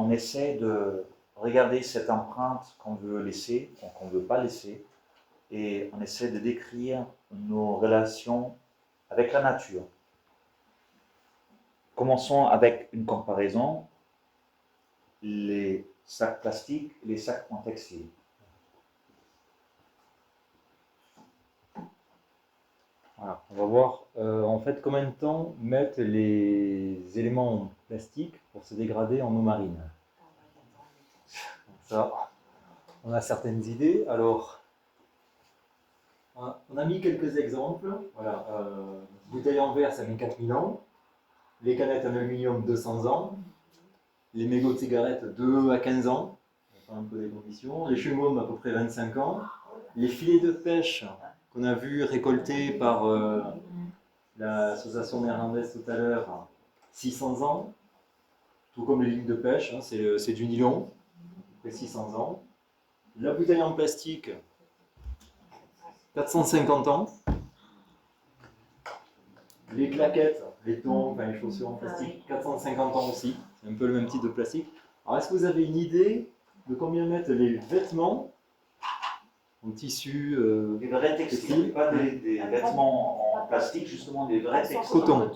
on essaie de regarder cette empreinte qu'on veut laisser, ou qu'on ne veut pas laisser, et on essaie de décrire nos relations avec la nature. Commençons avec une comparaison, les sacs plastiques et les sacs en textile. Voilà, on va voir en fait combien de temps mettent les éléments plastiques pour se dégrader en eau marine. Ça, on a certaines idées. Alors, on a mis quelques exemples. Voilà, bouteille en verre, ça met 4000 ans. Les canettes en aluminium, 200 ans. Les mégots de cigarettes, 2 à 15 ans. On va un peu des conditions. Les chewing-gums, à peu près 25 ans. Les filets de pêche qu'on a vu récoltés par l'association néerlandaise tout à l'heure, 600 ans. Tout comme les lignes de pêche, hein, c'est du nylon, à peu près 600 ans. La bouteille en plastique, 450 ans. Les claquettes, les tongs, enfin les chaussures en plastique, 450 ans aussi. C'est un peu le même type de plastique. Alors, est-ce que vous avez une idée de combien mettent les vêtements en tissu Des vrais textiles, pas des vêtements en plastique, justement des vrais textiles. Coton.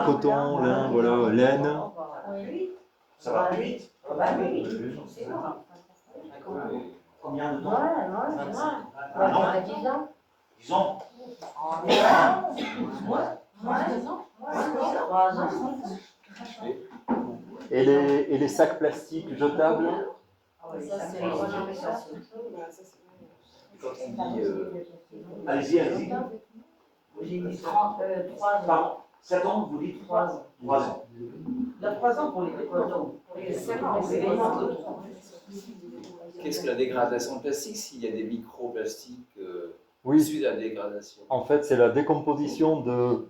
Coton, lin, voilà, laine. Ça va plus vite. Combien de temps? 10 ans. 10 ans. Et les sacs plastiques jetables? Allez-y, allez-y. J'ai mis 3 ans. 7 ans, vous dites 3 ans. 3 ans. Il y a 3 ans pour les cotons. Qu'est-ce que la dégradation plastique s'il y a des microplastiques Oui. issus de la dégradation? En fait, c'est la décomposition de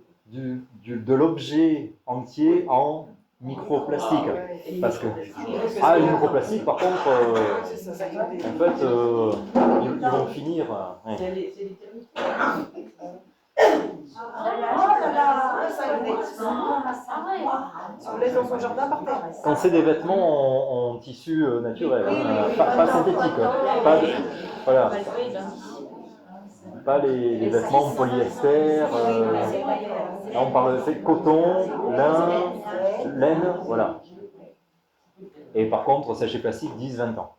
l'objet entier en microplastique. Parce que les microplastiques, par contre, en fait, ils vont finir. Ouais. On laisse dans son jardin par terre. Quand c'est des vêtements en tissu naturel, pas synthétique, voilà. Pas les vêtements en polyester, là on parle de coton, lin, laine, voilà. Et par contre, sachet plastique, 10-20 ans.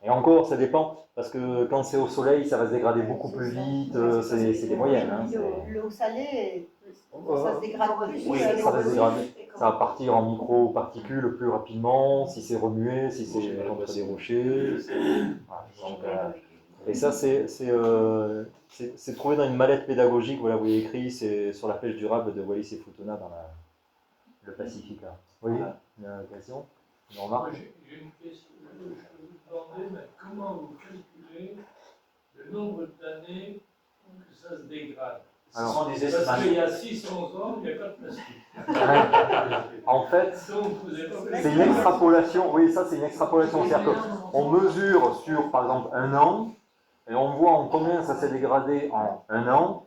Et encore, ça dépend, parce que quand c'est au soleil, ça va se dégrader beaucoup plus vite, c'est des moyennes. Hein, L'eau salée, ça se dégrade plus. Oui, ça va se dégrader. Ça va partir en micro-particules plus rapidement, si c'est remué, si c'est contre des rochers. Voilà, donc, et ça, c'est trouvé dans une mallette pédagogique, voilà, vous avez écrit, c'est sur la pêche durable de Wallis et Futuna dans le Pacifique. Là. Oui, une question, une remarque? J'ai une question. Je vous demandais, mais comment vous calculez le nombre d'années que ça se dégrade? Ce sont des Parce estimations. qu'il y a 600 ans, il n'y a pas de plastique. En fait, c'est une extrapolation, oui, ça c'est une extrapolation, c'est-à-dire qu'on mesure sur, par exemple, 1 an, et on voit en combien ça s'est dégradé en 1 an,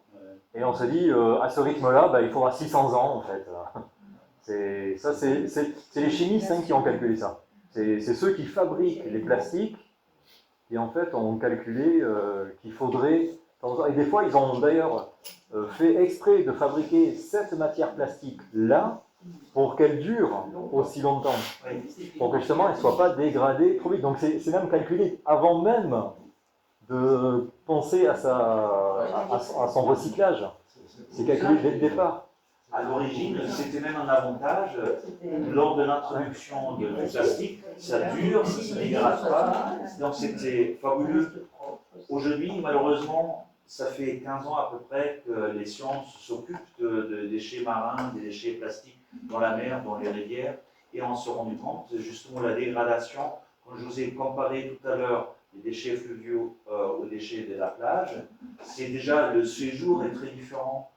et on se dit, à ce rythme-là, il faudra 600 ans, en fait. C'est les chimistes qui ont calculé ça. C'est ceux qui fabriquent les plastiques, qui en fait ont calculé qu'il faudrait... Et des fois, ils ont d'ailleurs fait exprès de fabriquer cette matière plastique-là pour qu'elle dure aussi longtemps, pour que justement elle ne soit pas dégradée trop vite. Donc c'est même calculé avant même de penser à son recyclage. C'est calculé dès le départ. À l'origine, c'était même un avantage. Lors de l'introduction du plastique, ça dure, ça ne se dégrade pas. Donc c'était fabuleux. Aujourd'hui, malheureusement, ça fait 15 ans à peu près que les sciences s'occupent de déchets marins, des déchets plastiques dans la mer, dans les rivières, et on s'est rendu compte justement la dégradation. Quand je vous ai comparé tout à l'heure les déchets fluviaux aux déchets de la plage, c'est déjà le séjour est très différent.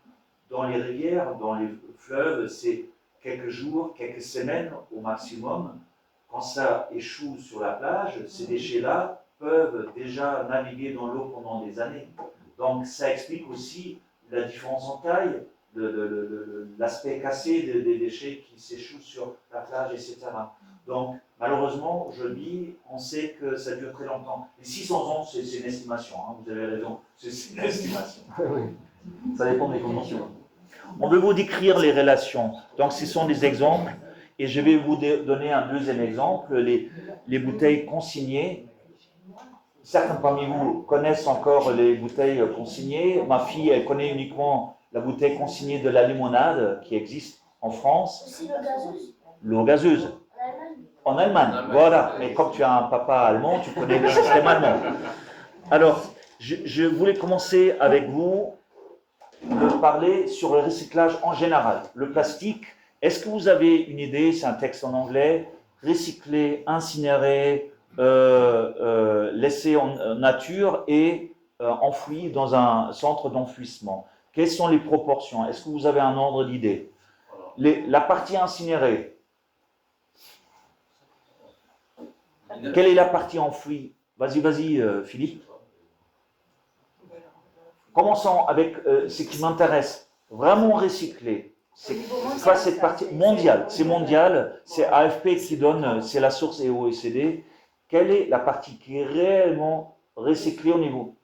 Dans les rivières, dans les fleuves, c'est quelques jours, quelques semaines au maximum. Quand ça échoue sur la plage, ces déchets-là peuvent déjà naviguer dans l'eau pendant des années. Donc ça explique aussi la différence en taille, l'aspect cassé des déchets qui s'échouent sur la plage, etc. Donc, malheureusement, aujourd'hui, on sait que ça dure très longtemps. Les 600 ans, c'est une estimation, hein, vous avez raison, c'est une estimation. Oui. Ça dépend des conditions. On veut vous décrire les relations. Donc, ce sont des exemples. Et je vais vous donner un deuxième exemple, les bouteilles consignées. Certains parmi vous connaissent encore les bouteilles consignées. Ma fille, elle connaît uniquement la bouteille consignée de la limonade qui existe en France. Aussi l'eau gazeuse L'eau gazeuse. En Allemagne, voilà. Mais comme tu as un papa allemand, tu connais le système allemand. Alors, je voulais commencer avec vous de parler sur le recyclage en général. Le plastique, est-ce que vous avez une idée, c'est un texte en anglais, recycler, incinérer, laisser en nature et enfoui dans un centre d'enfouissement? Quelles sont les proportions? Est-ce que vous avez un ordre d'idée? La partie incinérée, quelle est la partie enfouie? Vas-y, Philippe. Commençons avec ce qui m'intéresse. Vraiment recycler. C'est quoi cette partie mondiale? C'est mondial, c'est AFP qui donne, c'est la source et OECD. Quelle est la partie qui est réellement recyclée au niveau?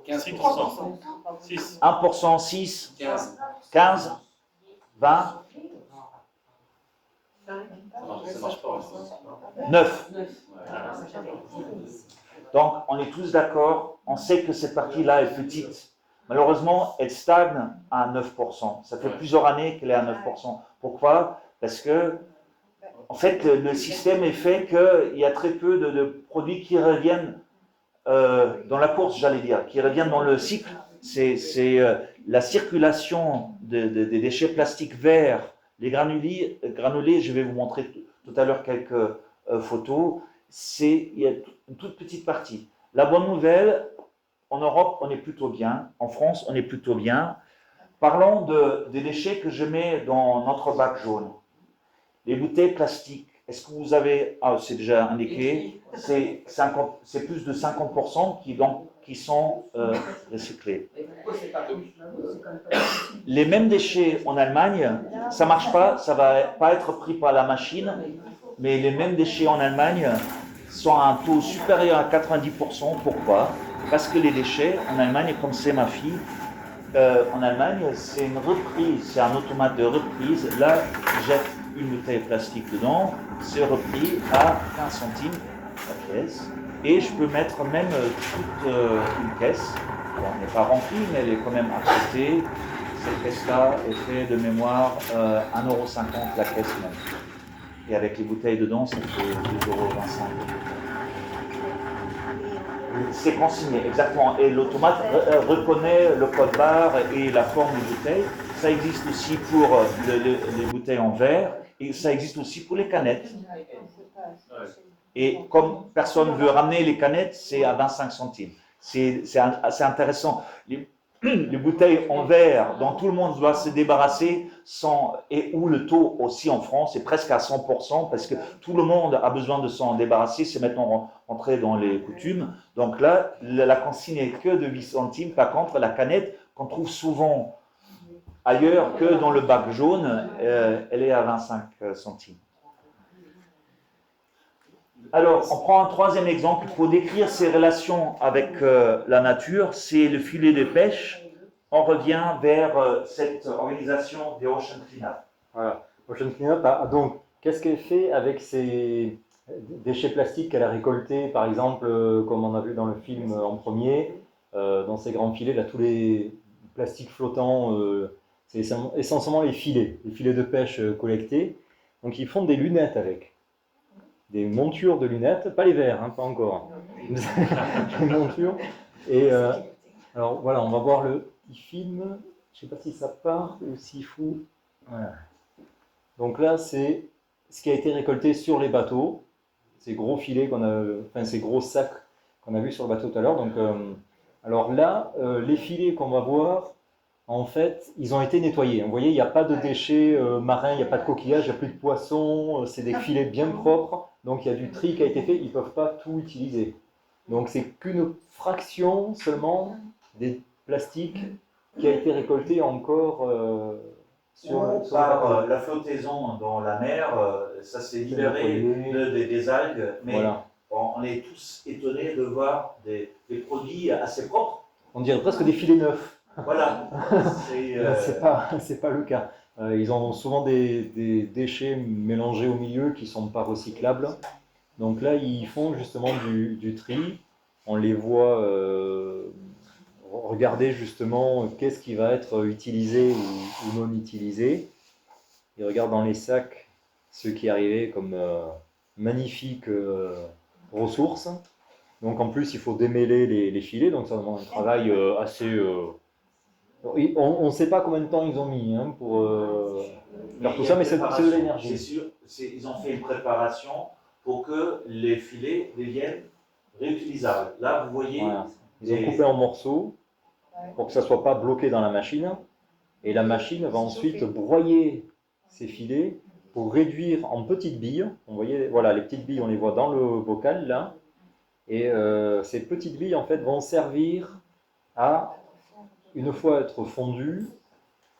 15%. 6. 1%, 6, 15. 15, 20, Ça marche pas. 9. Donc, on est tous d'accord, on sait que cette partie-là est petite. Malheureusement, elle stagne à 9%. Ça fait plusieurs années qu'elle est à 9%. Pourquoi? Parce que, en fait, le système est fait qu'il y a très peu de produits qui reviennent dans la course, j'allais dire, qui reviennent dans le cycle. C'est la circulation des déchets plastiques vers les granulés, je vais vous montrer tout à l'heure quelques photos. Il y a une toute petite partie. La bonne nouvelle, en Europe, on est plutôt bien. En France, on est plutôt bien. Parlons des déchets que je mets dans notre bac jaune. Les bouteilles plastiques, est-ce que vous avez... Ah, c'est déjà indiqué. C'est plus de 50% qui sont recyclés. Les mêmes déchets en Allemagne, ça ne marche pas, ça ne va pas être pris par la machine, mais les mêmes déchets en Allemagne sont à un taux supérieur à 90%. Pourquoi? Parce que les déchets en Allemagne, comme c'est ma fille, en Allemagne, c'est une reprise, c'est un automate de reprise. Là, jette une bouteille plastique dedans, c'est repris à 15 centimes la caisse. Et je peux mettre même toute une caisse. Bon, elle n'est pas remplie, mais elle est quand même acceptée. Cette caisse-là est faite de mémoire 1,50 € la caisse même. Et avec les bouteilles dedans, ça fait 2,25 €. C'est consigné, exactement. Et l'automate reconnaît le code barre et la forme des bouteilles. Ça existe aussi pour les bouteilles en verre et ça existe aussi pour les canettes. Et comme personne ne veut ramener les canettes, c'est à 25 centimes. C'est assez intéressant. Les bouteilles en verre dont tout le monde doit se débarrasser et où le taux aussi en France est presque à 100% parce que tout le monde a besoin de s'en débarrasser, c'est maintenant entré dans les coutumes. Donc là, la consigne n'est que de 8 centimes. Par contre, la canette qu'on trouve souvent ailleurs que dans le bac jaune, elle est à 25 centimes. Alors, on prend un troisième exemple pour décrire ces relations avec la nature, c'est le filet de pêche. On revient vers cette organisation des Ocean Cleanup. Voilà. Ocean Cleanup donc, qu'est-ce qu'elle fait avec ces déchets plastiques qu'elle a récoltés, par exemple, comme on a vu dans le film en premier, dans ces grands filets, là, tous les plastiques flottants, c'est essentiellement les filets de pêche collectés. Donc, ils font des lunettes avec. Des montures de lunettes, pas les verres, hein, pas encore. Des montures. Et alors voilà, on va voir le petit film. Je ne sais pas si ça part ou s'il faut. Voilà. Donc là, c'est ce qui a été récolté sur les bateaux. Ces gros filets ces gros sacs qu'on a vus sur le bateau tout à l'heure. Donc, alors là, les filets qu'on va voir, en fait, ils ont été nettoyés. Vous voyez, il n'y a pas de déchets marins, il n'y a pas de coquillages, il n'y a plus de poissons. C'est des filets bien propres. Donc il y a du tri qui a été fait, ils ne peuvent pas tout utiliser. Donc c'est qu'une fraction seulement des plastiques qui a été récoltée encore Ou sur par le la flottaison dans la mer, ça s'est C'est libéré nettoyé. des algues, mais Voilà. on est tous étonnés de voir des produits assez propres. On dirait presque des filets neufs. Voilà. C'est, Là, c'est pas le cas. Ils ont souvent des déchets mélangés au milieu qui sont pas recyclables. Donc là, ils font justement du tri. On les voit regarder justement qu'est-ce qui va être utilisé ou non utilisé. Ils regardent dans les sacs ce qui est arrivé comme magnifique ressources. Donc en plus, il faut démêler les filets, donc ça demande un travail assez... on ne sait pas combien de temps ils ont mis hein, pour faire tout il y a ça, une mais c'est de préparation, l'énergie. c'est sûr. Ils ont fait une préparation pour que les filets deviennent réutilisables. Là, vous voyez, Voilà. Ils ont coupé en morceaux pour que ça ne soit pas bloqué dans la machine. Et la machine va ensuite broyer ces filets pour réduire en petites billes. Vous voyez, voilà, les petites billes, on les voit dans le bocal là. Et ces petites billes en fait vont servir à, une fois être fondues,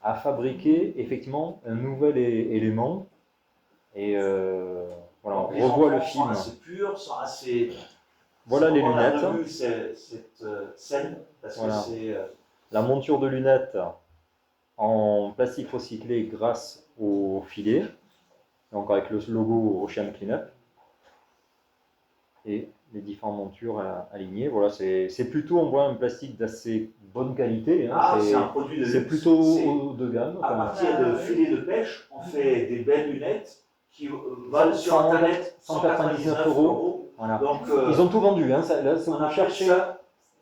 à fabriquer effectivement un nouvel élément. Et voilà, on les revoit le enfants film. sont assez purs, sont assez... Voilà les On a lunettes. revu cette scène, parce Voilà. que c'est... La monture de lunettes en plastique recyclé grâce au filet, donc avec le logo Ocean Cleanup. Et les différentes montures alignées. Voilà, c'est plutôt, on voit un plastique d'assez bonne qualité. Hein. c'est un produit de C'est luxe. plutôt C'est- haut de gamme. À Enfin, partir de filets de pêche, on fait des belles lunettes qui valent sur Internet 199 €. Voilà. Donc, Ils ont tout vendu. Hein. Là, si on vous appelle cherchez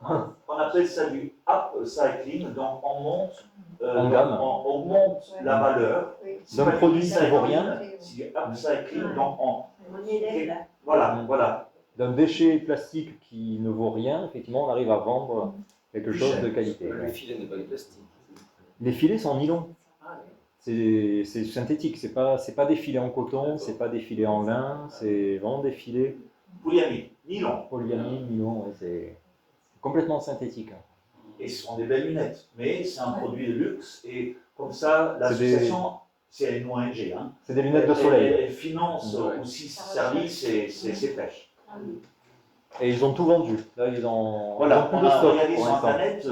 on appelle ça du upcycling. Donc, on monte, En gamme. on augmente la valeur. C'est d'un pas du produit qui upcycling, vaut rien, c'est du upcycling. Donc, On y élève. voilà. d'un déchet plastique qui ne vaut rien, effectivement, on arrive à vendre quelque Plus chose cher. de qualité. Le filet n'est pas du plastique. Les filets sont en nylon. C'est synthétique, c'est pas des filets en coton, c'est pas des filets en lin, c'est vraiment des filets Polyamide, nylon. polyamide, nylon, ouais, c'est complètement synthétique. Et ce sont des belles lunettes. Mais c'est un produit de luxe. Et comme ça, C'est l'association, c'est une ONG. Hein. C'est des lunettes de soleil. Elle finance aussi ce service et ses pêches. Et ils ont tout vendu. Là, ils ont Voilà, plus on de a stock regardé pour sur l'instant. Internet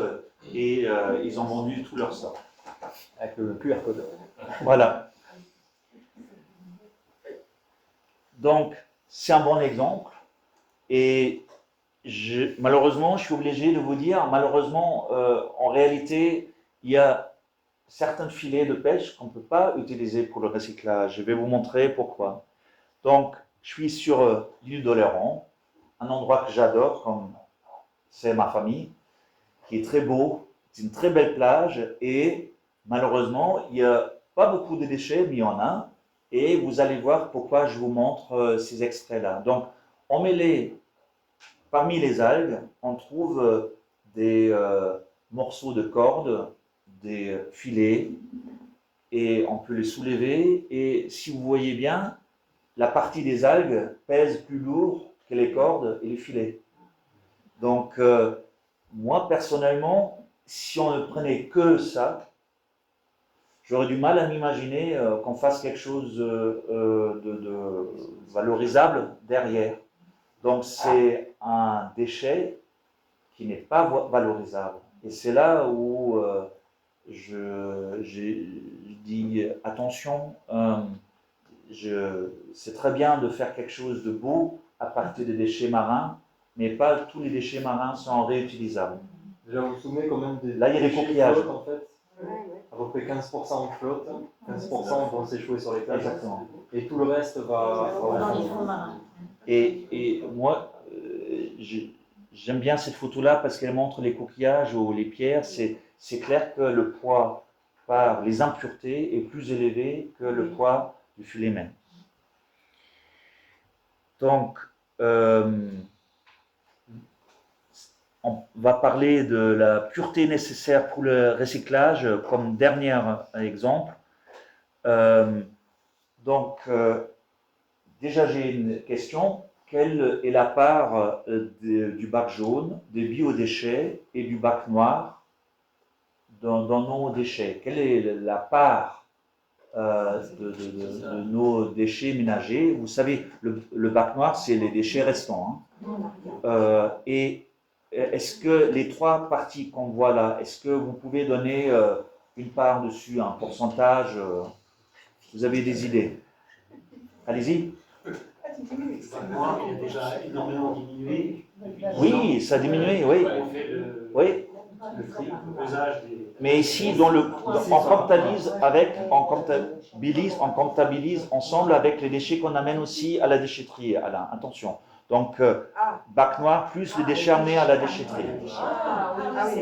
et ils ont vendu tout leur stock. Avec le QR code. Voilà. Donc, c'est un bon exemple. Et malheureusement, je suis obligé de vous dire, malheureusement, en réalité, il y a certains filets de pêche qu'on ne peut pas utiliser pour le recyclage. Je vais vous montrer pourquoi. Donc, je suis sur l'île d'Oléron, un endroit que j'adore, comme c'est ma famille, qui est très beau, c'est une très belle plage, et malheureusement, il n'y a pas beaucoup de déchets, mais il y en a, et vous allez voir pourquoi je vous montre ces extraits-là. Donc, parmi les algues, on trouve des morceaux de corde, des filets, et on peut les soulever, et si vous voyez bien, la partie des algues pèse plus lourd que les cordes et les filets. Donc, moi, personnellement, si on ne prenait que ça, j'aurais du mal à m'imaginer qu'on fasse quelque chose de valorisable derrière. Donc, c'est un déchet qui n'est pas valorisable. Et c'est là où je dis attention, c'est très bien de faire quelque chose de beau à partir des déchets marins, mais pas tous les déchets marins sont réutilisables. Déjà, vous vous souvenez quand même des Là, il y a des déchets coquillages. flottent, en fait. À peu près 15% flottent, 15% vont s'échouer sur les plages. Exactement. Et tout le reste va Dans les fonds marins. Et moi, j'aime bien cette photo-là parce qu'elle montre les coquillages ou les pierres. C'est clair que le poids par les impuretés est plus élevé que le poids du filet même. Donc, on va parler de la pureté nécessaire pour le recyclage comme dernier exemple. Déjà j'ai une question. Quelle est la part du bac jaune, des biodéchets et du bac noir dans nos déchets? Quelle est la part de nos déchets ménagers. Vous savez, le bac noir, c'est les déchets restants. Hein. Et est-ce que les trois parties qu'on voit là, est-ce que vous pouvez donner une part dessus, un pourcentage vous avez des idées? Allez-y. Moi, il a déjà énormément diminué. Oui, ça a diminué, oui. On fait Oui. le pesage des... Mais ici, on comptabilise ensemble avec les déchets qu'on amène aussi à la déchetterie, Alain. Attention. Donc, bac noir plus les déchets amenés à la déchetterie. oui,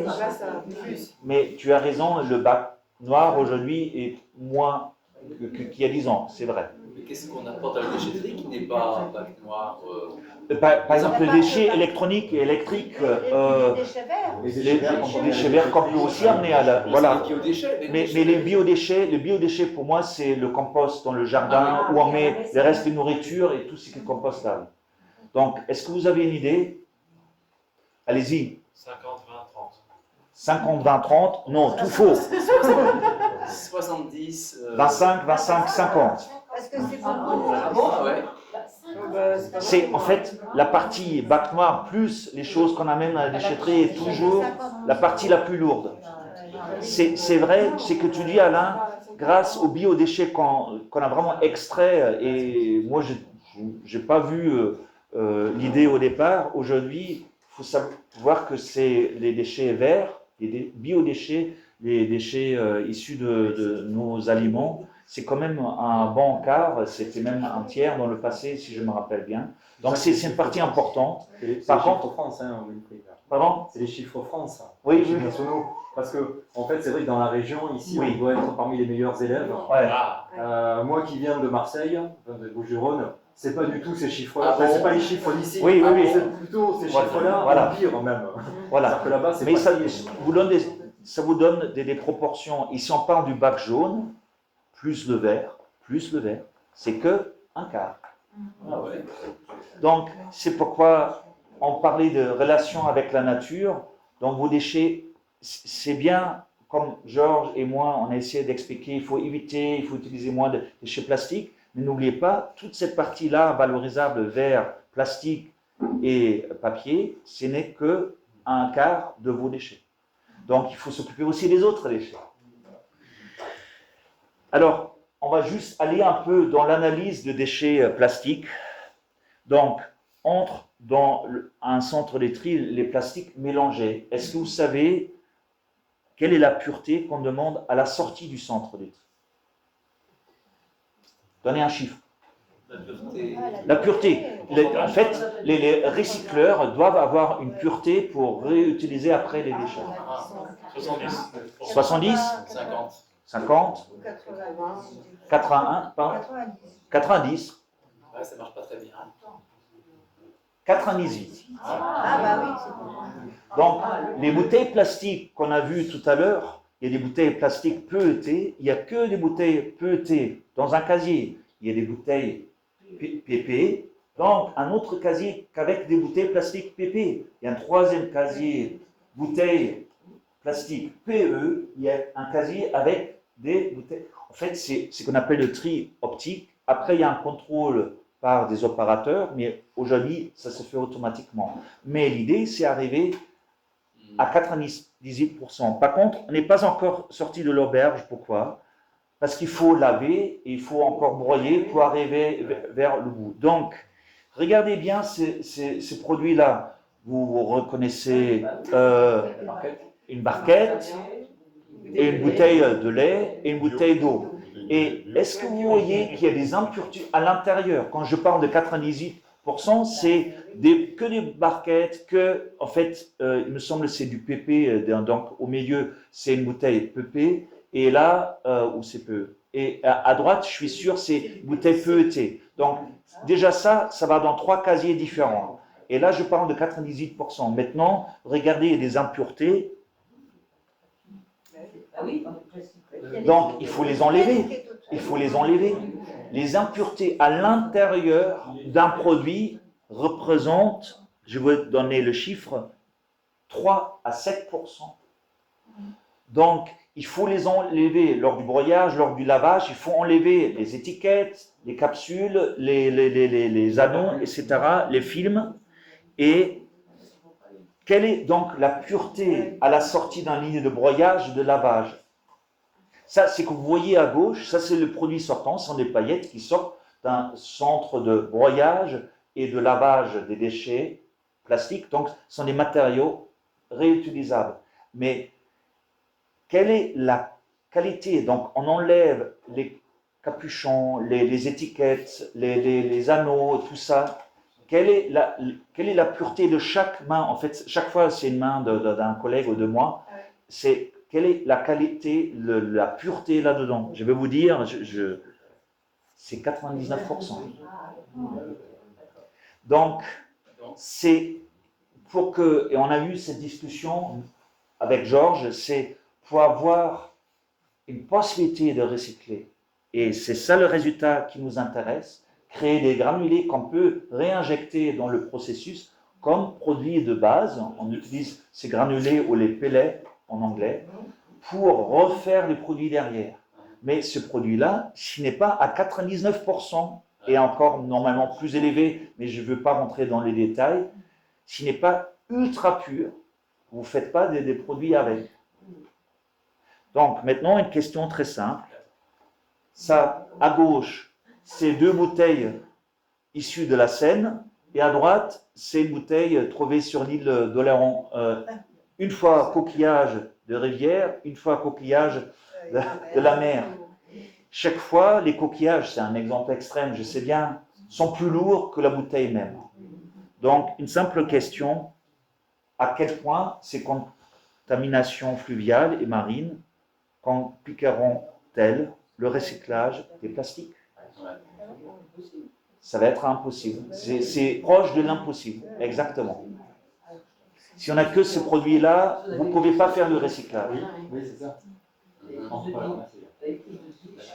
là, ça plus. Mais tu as raison, le bac noir aujourd'hui est moins qu'il y a 10 ans, c'est vrai. Mais qu'est-ce qu'on apporte à la déchetterie qui n'est pas bac noir Par exemple, les déchets électroniques et électriques, Les déchets verts. les déchets verts qu'on peut aussi amener à la... Voilà. Les biodéchets. Mais les biodéchets, pour moi, c'est le compost dans le jardin où on met les restes de nourriture et tout ce qui est compostable. Donc, est-ce que vous avez une idée? Allez-y. 50, 20, 30. 50, 20, 30. Non, tout faux. 70. 25, 25, 50. Parce que c'est pas Ah bon, ouais. C'est en fait la partie bac noir plus les choses qu'on amène à la déchetterie est toujours la partie la plus lourde. C'est vrai, c'est que tu dis Alain, grâce aux biodéchets qu'on a vraiment extraits, et moi j'ai pas vu l'idée au départ, aujourd'hui il faut savoir que c'est les déchets verts, les biodéchets, les déchets issus de nos aliments. C'est quand même un bon quart, c'était même un tiers dans le passé, si je me rappelle bien. Donc c'est une partie importante. C'est les Par chiffres contre- France, hein, Wilfried. Pardon? C'est les chiffres France, Oui, les chiffres oui. nationaux. Parce que, en fait, c'est vrai que dans la région, ici, Oui. on doit être parmi les meilleurs élèves. Ouais. Moi qui viens de Marseille, enfin, de Bouches-du-Rhône, c'est pas du tout ces chiffres-là. Ah bon C'est pas les chiffres d'ici. Oui, oui, oui. C'est plutôt ces Voilà. chiffres-là, Voilà. en pire même. Voilà. Alors que là-bas, c'est Mais pas ça lié. vous donne des proportions. Ici, on parle du bac jaune, plus le vert, c'est que un quart. Ah ouais. Donc, c'est pourquoi on parlait de relation avec la nature. Donc, vos déchets, c'est bien, comme Georges et moi, on a essayé d'expliquer, il faut utiliser moins de déchets plastiques, mais n'oubliez pas, toute cette partie-là, valorisable, verre, plastique et papier, ce n'est que un quart de vos déchets. Donc, il faut s'occuper aussi des autres déchets. Alors, on va juste aller un peu dans l'analyse de déchets plastiques. Donc, entre dans un centre de tri les plastiques mélangés. Est-ce que vous savez quelle est la pureté qu'on demande à la sortie du centre de tri? Donnez un chiffre. La pureté. La pureté. En fait, les recycleurs doivent avoir une pureté pour réutiliser après les déchets. 70. 70, 50. 50, 81, pardon, 90, Ouais, ça marche pas très bien. 98. Ah bah oui, c'est bon. Donc, les bouteilles plastiques qu'on a vues tout à l'heure, il y a des bouteilles plastiques PET, il n'y a que des bouteilles PET dans un casier. Il y a des bouteilles PP, donc un autre casier qu'avec des bouteilles plastiques PP. Il y a un troisième casier bouteilles plastiques PE, il y a un casier avec des bouteilles. En fait, c'est ce qu'on appelle le tri optique. Après, il y a un contrôle par des opérateurs, mais aujourd'hui, ça se fait automatiquement. Mais l'idée, c'est arriver à 98%. Par contre, on n'est pas encore sorti de l'auberge. Pourquoi? Parce qu'il faut laver et il faut encore broyer pour arriver vers le bout. Donc, regardez bien ces produits-là. Vous reconnaissez une barquette et une bouteille de lait et une bouteille d'eau. Et est-ce que vous voyez qu'il y a des impuretés à l'intérieur? Quand je parle de 98%, c'est que des barquettes, en fait, il me semble que c'est du PP, donc au milieu, c'est une bouteille PP, et là, où c'est PE. Et à droite, je suis sûr, c'est bouteille PET. Donc, déjà ça va dans 3 casiers différents. Et là, je parle de 98%. Maintenant, regardez, il y a des impuretés. Ah oui, Donc, il faut les enlever. Il faut les enlever. Les impuretés à l'intérieur d'un produit représentent, je vais donner le chiffre, 3 à 7%. Donc, il faut les enlever lors du broyage, lors du lavage, il faut enlever les étiquettes, les capsules, les anneaux, etc., les films. Et quelle est donc la pureté à la sortie d'un ligne de broyage, de lavage? Ça, c'est que vous voyez à gauche, ça c'est le produit sortant, ce sont des paillettes qui sortent d'un centre de broyage et de lavage des déchets plastiques. Donc, ce sont des matériaux réutilisables. Mais quelle est la qualité? Donc, on enlève les capuchons, les étiquettes, les anneaux, tout ça. Quelle est la pureté de chaque main? En fait, chaque fois, c'est une main d'un collègue ou de moi. Quelle est la qualité, la pureté là-dedans? Je vais vous dire, c'est 99%. Donc, c'est pour que, et on a eu cette discussion avec Georges, c'est pour avoir une possibilité de recycler. Et c'est ça le résultat qui nous intéresse, créer des granulés qu'on peut réinjecter dans le processus comme produit de base. On utilise ces granulés ou les pellets en anglais pour refaire les produits derrière. Mais ce produit-là, s'il n'est pas à 99%, et encore normalement plus élevé, mais je ne veux pas rentrer dans les détails, s'il n'est pas ultra pur, vous ne faites pas des produits avec. Donc maintenant, une question très simple. Ça, à gauche, c'est 2 bouteilles issues de la Seine, et à droite, c'est une bouteille trouvée sur l'île d'Oléron. Une fois coquillage de rivière, une fois coquillage de la mer. Chaque fois, les coquillages, c'est un exemple extrême, je sais bien, sont plus lourds que la bouteille même. Donc, une simple question, à quel point ces contaminations fluviales et marines compliqueront-elles le recyclage des plastiques? Ça va être impossible. C'est proche de l'impossible, exactement. Si on n'a que ces produits-là, vous ne pouvez pas faire le recyclage. Oui, c'est ça.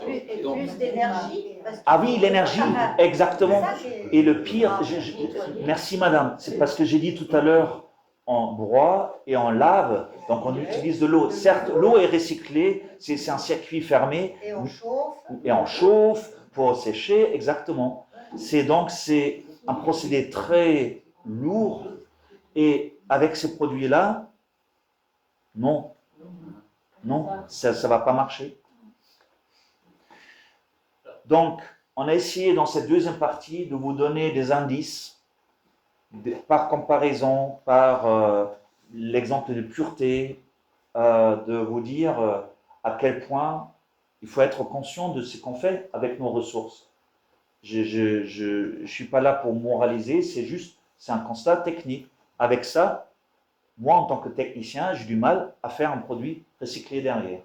Plus d'énergie. Ah oui, l'énergie, exactement. Et le pire, merci madame, c'est parce que j'ai dit tout à l'heure, on broie et on lave, donc on utilise de l'eau. Certes, l'eau est recyclée, c'est un circuit fermé. Et on chauffe. Et on chauffe pour sécher, exactement. C'est un procédé très lourd. Et avec ces produits-là, non, ça ne va pas marcher. Donc, on a essayé dans cette deuxième partie de vous donner des indices par comparaison, par l'exemple de pureté, de vous dire à quel point il faut être conscient de ce qu'on fait avec nos ressources. Je ne suis pas là pour moraliser, c'est un constat technique. Avec ça, moi en tant que technicien, j'ai du mal à faire un produit recyclé derrière.